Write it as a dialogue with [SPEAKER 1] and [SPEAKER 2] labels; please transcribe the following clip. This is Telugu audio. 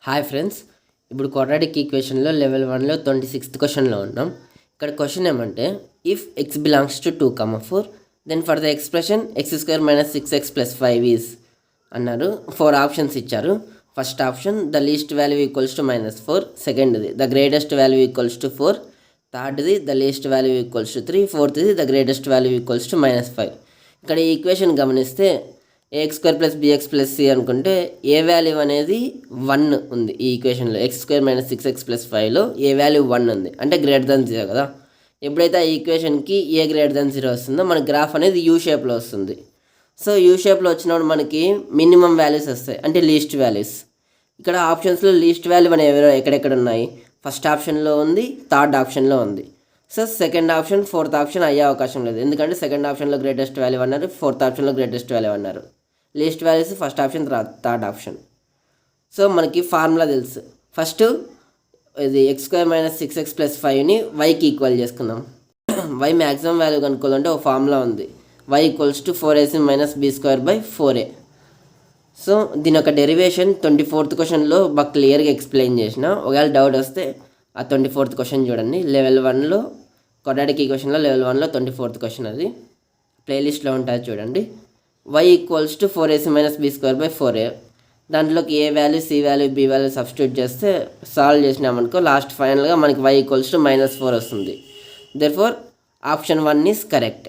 [SPEAKER 1] హాయ్ ఫ్రెండ్స్, ఇప్పుడు క్వాడ్రాటిక్ ఈక్వేషన్లో లెవెల్ 1లో 26th క్వశ్చన్లో ఉన్నాం. ఇక్కడ క్వశ్చన్ ఏమంటే if x belongs to 2, 4 then for the expression x² - 6x + 5 is అన్నారు. 4 ఆప్షన్స్ ఇచ్చారు. First option the least value equals to -4, సెకండ్ది the greatest value equals to 4, థర్డ్ది the least value equals to 3, ఫోర్త్ది the greatest value equals to -5. ఇక్కడ ఈ ఈక్వేషన్ గమనిస్తే ax² + bx + c అనుకుంటే ఏ వాల్యూ అనేది 1 ఉంది. ఈ ఈక్వేషన్లో x² - 6x + 5లో ఏ వాల్యూ 1 ఉంది, అంటే >0 కదా. ఎప్పుడైతే ఆ ఈక్వేషన్కి ఏ >0 వస్తుందో మన గ్రాఫ్ అనేది యూ షేప్లో వస్తుంది. సో యూ షేప్లో వచ్చినప్పుడు మనకి మినిమం వాల్యూస్ వస్తాయి, అంటే లీస్ట్ వాల్యూస్. ఇక్కడ ఆప్షన్స్లో లీస్ట్ వాల్యూ మన ఎక్కడెక్కడ ఉన్నాయి, ఫస్ట్ ఆప్షన్లో ఉంది, థర్డ్ ఆప్షన్లో ఉంది. So second option, fourth option అయ్యే అవకాశం లేదు, ఎందుకంటే సెకండ్ ఆప్షన్లో గ్రేటెస్ట్ వాల్యూ అన్నారు, ఫోర్త్ ఆప్షన్లో గ్రేటెస్ట్ వాల్యూ అన్నారు. Least values first option, third option. So మనకి ఫార్ములా తెలుసు. ఫస్ట్ ఇది x² - 6x + 5ని వైకి ఈక్వల్ చేసుకున్నాం. వై మ్యాక్సిమం వాల్యూ కనుక్కోవాలంటే ఒక ఫార్ములా ఉంది, y = 4ac - b² / 4a. So దీని యొక్క డెరివేషన్ 24th క్వశ్చన్లో బాగా క్లియర్గా ఎక్స్ప్లెయిన్ చేసిన. ఒకవేళ డౌట్ వస్తే ఆ 24th క్వశ్చన్ చూడండి. లెవెల్ 1లో క్వాడ్రాటిక్ ఈక్వేషన్లో లెవెల్ 1లో 24th క్వశ్చన్, అది ప్లేలిస్ట్లో ఉంటుంది చూడండి. y = 4ac - b² / 4a. దాంట్లోకి A value, C value, B value substitute చేస్తే సాల్వ్ చేసినామనుకో లాస్ట్ ఫైనల్గా మనకి y = -4 వస్తుంది. Therefore option 1 is correct.